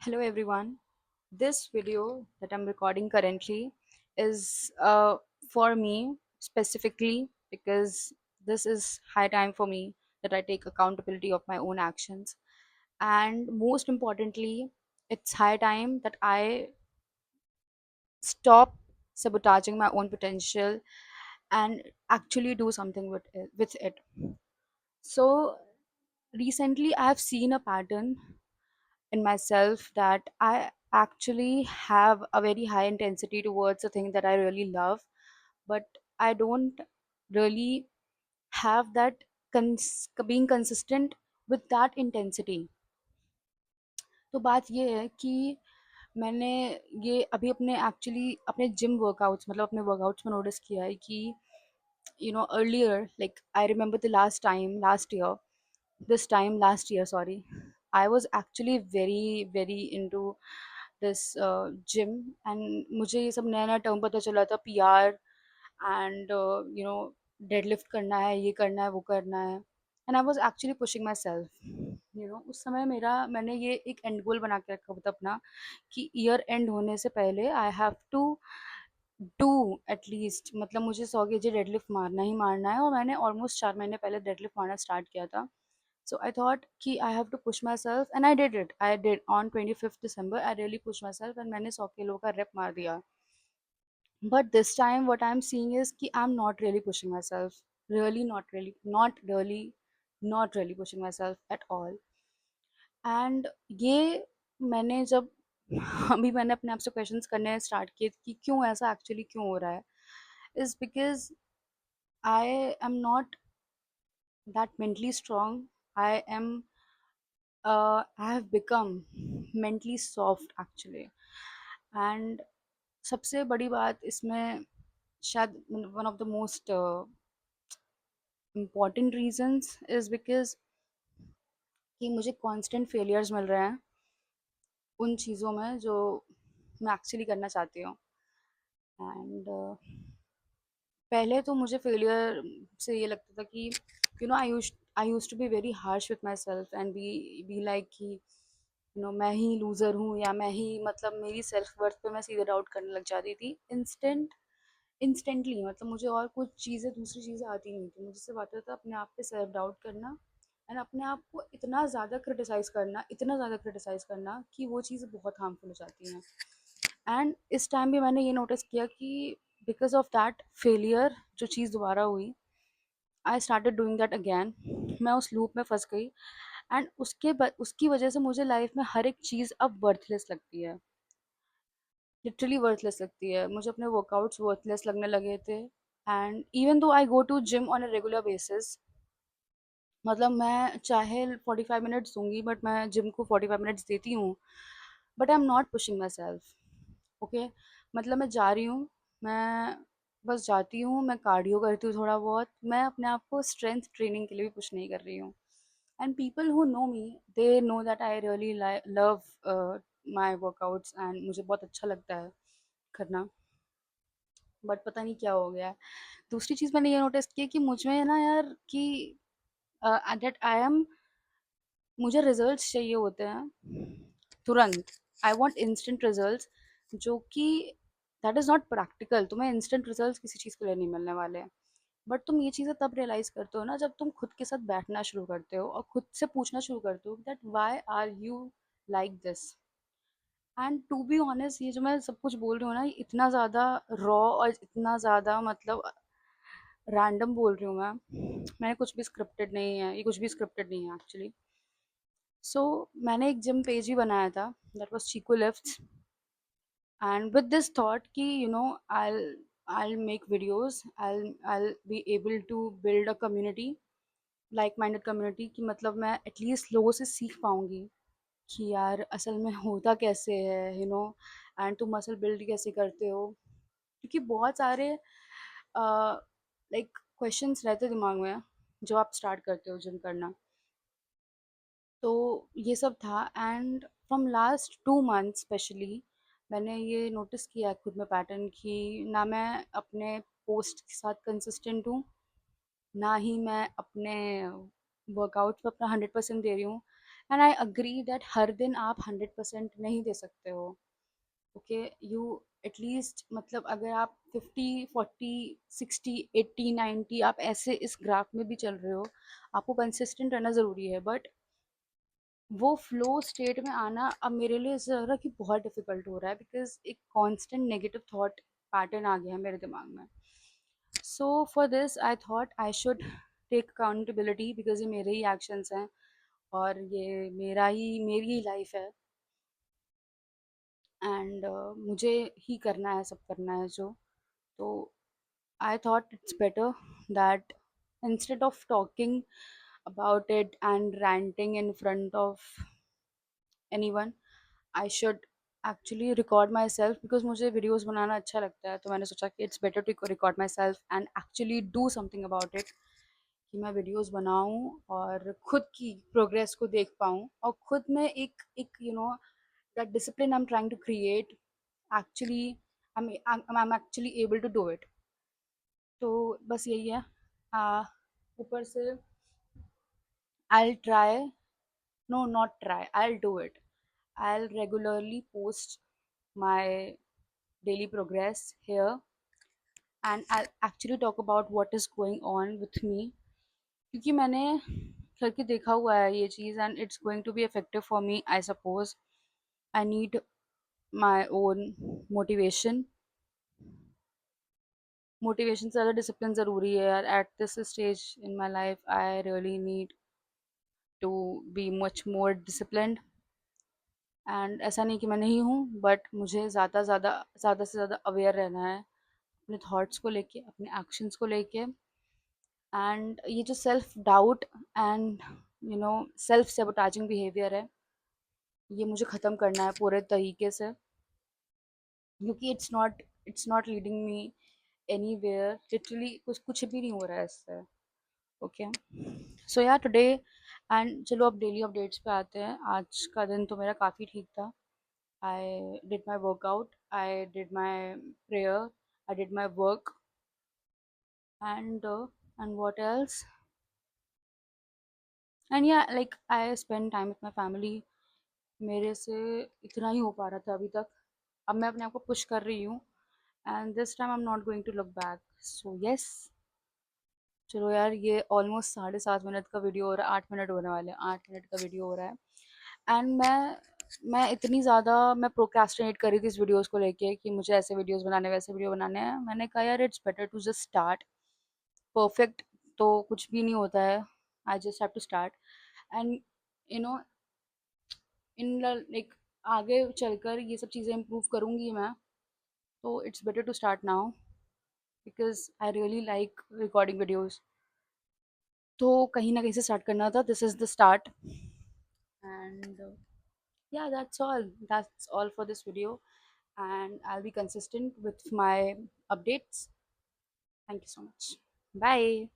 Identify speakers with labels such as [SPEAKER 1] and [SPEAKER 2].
[SPEAKER 1] Hello everyone. This video that I'm recording currently is for me specifically because this is high time for me that I take accountability of my own actions. And most importantly, it's high time that I stop sabotaging my own potential and actually do something with it. So recently I have seen a pattern in myself that I actually have a very high intensity towards a thing that I really love, but I don't really have that being consistent with that intensity. तो बात ये है कि मैंने ये अभी अपने actually अपने जिम वर्कआउट्स मतलब अपने वर्कआउट्स में नोटिस किया है कि earlier, like I remember the this time last year, sorry, I was actually very into this gym, and मुझे ये सब नया नया टर्म पता चला था, पीआर एंड डेडलिफ्ट करना है, ये करना है, वो करना है, and I was actually pushing my self. उस समय मेरा मैंने ये एक एंड गोल बना के रखा था अपना कि ईयर एंड होने से पहले I have to do at least, मतलब मुझे 100 केजी डेडलिफ्ट मारना ही मारना है, और मैंने ऑलमोस्ट 4 महीने पहले डेडलिफ्ट मारना स्टार्ट किया था। So I thought कि I have to push myself, and I did it. I did on 25th December. I really pushed myself and मैंने 100 किलो का रेप मार दिया. But this time what I'm seeing is कि I'm not really pushing myself. Really not really pushing myself at all. And ये मैंने जब अभी मैंने अपने आप से क्वेश्चंस करने स्टार्ट किए कि क्यों ऐसा एक्चुअली क्यों हो रहा है, is because I am not that mentally strong. I am I have become mentally soft actually. And सबसे बड़ी बात इसमें शायद one of the most important reasons is because कि मुझे constant failures मिल रहे हैं उन चीज़ों में जो मैं एक्चुअली करना चाहती हूँ। एंड पहले तो मुझे फेलियर से ये लगता था कि I use to be very harsh with myself and be like कि मैं ही लूज़र हूँ, या मैं ही, मतलब मेरी सेल्फ वर्थ पे मैं सीधे डाउट करने लग जाती थी इंस्टेंटली। मतलब मुझे और कुछ चीज़ें, दूसरी चीज़ें आती नहीं थी, मुझे सिर्फ आता था अपने आप पे सेल्फ डाउट करना एंड अपने आप को इतना ज़्यादा क्रिटिसाइज़ करना कि वो चीज़ें बहुत हार्मफुल हो जाती हैं। एंड इस टाइम भी मैंने ये नोटिस किया कि बिकॉज ऑफ दैट फेलियर जो चीज़ दोबारा हुई, I started doing that again. मैं उस लूप में फंस गई एंड उसकी वजह से मुझे लाइफ में हर एक चीज़ अब वर्थलेस लगती है, लिटरली वर्थलेस लगती है। मुझे अपने वर्कआउट्स वर्थलेस लगने लगे थे, and even though I go to gym on a regular basis, मतलब मैं चाहे 45 मिनट्स दूंगी बट मैं जिम को 45 मिनट्स देती हूँ, but I am not pushing my self. Okay, मतलब मैं जा रही हूँ, मैं बस जाती हूँ, मैं कार्डियो करती हूँ थोड़ा बहुत, मैं अपने आप को स्ट्रेंथ ट्रेनिंग के लिए भी पुश नहीं कर रही हूँ। And people who know me, they know that I really love my workouts and मुझे बहुत अच्छा लगता है करना, बट पता नहीं क्या हो गया है। दूसरी चीज़ मैंने ये नोटिस की है कि मुझ में ना यार कि दैट आई एम, मुझे रिजल्ट्स चाहिए होते हैं तुरंत। आई वांट इंस्टेंट रिजल्ट्स, जो कि दैट इज़ नॉट प्रैक्टिकल। तुम्हें इंस्टेंट रिजल्ट्स किसी चीज़ के लिए नहीं मिलने वाले हैं। बट तुम ये चीज़ें तब रियलाइज़ करते हो ना जब तुम खुद के साथ बैठना शुरू करते हो और खुद से पूछना शुरू करते हो that why are you like this. And to be honest, ये जो मैं सब कुछ बोल रही हूँ ना, ये इतना ज़्यादा रॉ और इतना ज़्यादा मतलब रैंडम बोल रही हूँ मैंने कुछ भी स्क्रिप्टेड नहीं है, ये कुछ भी स्क्रिप्टेड नहीं है एक्चुअली। सो मैंने एक जिम पेज ही बनाया था, that was Chiku lifts, and with this thought कि I'll make videos, I'll be able to build a community, like minded community, कि मतलब मैं एटलीस्ट लोगों से सीख पाऊंगी कि यार असल में होता कैसे है, एंड तुम मसल बिल्ड कैसे करते हो, क्योंकि बहुत सारे लाइक क्वेश्चंस रहते दिमाग में जब आप स्टार्ट करते हो जिम करना। तो ये सब था, and from last 2 months specially मैंने ये नोटिस किया है खुद में पैटर्न कि ना मैं अपने पोस्ट के साथ कंसिस्टेंट हूँ, ना ही मैं अपने वर्कआउट पे अपना 100% दे रही हूँ। एंड आई एग्री दैट हर दिन आप 100% नहीं दे सकते हो। ओके, यू एटलीस्ट मतलब अगर आप 50 40 60 80 90 आप ऐसे इस ग्राफ में भी चल रहे हो, आपको कंसिस्टेंट रहना ज़रूरी है। बट वो फ्लो स्टेट में आना अब मेरे लिए ज़रा कि बहुत डिफ़िकल्ट हो रहा है, बिकॉज एक कांस्टेंट नेगेटिव थॉट पैटर्न आ गया है मेरे दिमाग में। So for this I thought I should take accountability, because ये मेरे ही एक्शंस हैं और ये मेरी ही लाइफ है। एंड मुझे ही करना है, सब करना है जो। तो I thought it's better that instead of talking about it and ranting in front of anyone, I should actually record myself, because मुझे वीडियोस बनाना अच्छा लगता है। तो मैंने सोचा कि it's better to record myself and actually do something about it, कि मैं वीडियोस बनाऊं और खुद की प्रोग्रेस को देख पाऊं, और खुद में एक that discipline I am trying to create, actually I'm actually able to do it. तो बस यही है। ऊपर से I'll try, no, not try, I'll do it. I'll regularly post my daily progress here, and I'll actually talk about what is going on with me, क्योंकि मैंने करके देखा हुआ है ये चीज़, and it's going to be effective for me I suppose. I need my own motivation. Motivation से ज़्यादा डिसिप्लिन ज़रूरी है यार, at this stage in my life I really need to be much more disciplined. And ऐसा नहीं कि मैं नहीं हूँ, बट मुझे ज़्यादा से ज़्यादा अवेयर रहना है अपने थॉट्स को लेके, अपने एक्शंस को लेके। एंड ये जो self doubt and self sabotaging behaviour है, ये मुझे ख़त्म करना है पूरे तरीके से, क्योंकि it's not leading me anywhere. Literally कुछ कुछ भी नहीं हो रहा है इससे। ओके, सो या टुडे, एंड चलो अब डेली अपडेट्स पे आते हैं। आज का दिन तो मेरा काफ़ी ठीक था। I did my workout, I did my prayer, I did my work, and what else? And yeah, like I spend time with my family. मेरे से इतना ही हो पा रहा था अभी तक। अब मैं अपने आप को पुश कर रही हूँ, and this time I am not going to look back. So yes, चलो यार, ये ऑलमोस्ट 7.5 मिनट का वीडियो हो रहा है, 8 मिनट होने वाले हैं, 8 मिनट का वीडियो हो रहा है। एंड मैं इतनी ज़्यादा मैं प्रोक्रेस्टिनेट कर रही थी इस वीडियोस को लेके कि मुझे ऐसे वीडियोस बनाने, वैसे वीडियो बनाने हैं। मैंने कहा यार it's better to just start. Perfect तो कुछ भी नहीं होता है, I just have to start. And you know in like आगे चलकर ये सब चीज़ें इम्प्रूव करूँगी मैं, तो it's better to start now, because I really like recording videos. तो कहीं ना कहीं से स्टार्ट करना था, this is the start. And yeah, that's all for this video, and I'll be consistent with my updates. Thank you so much. Bye.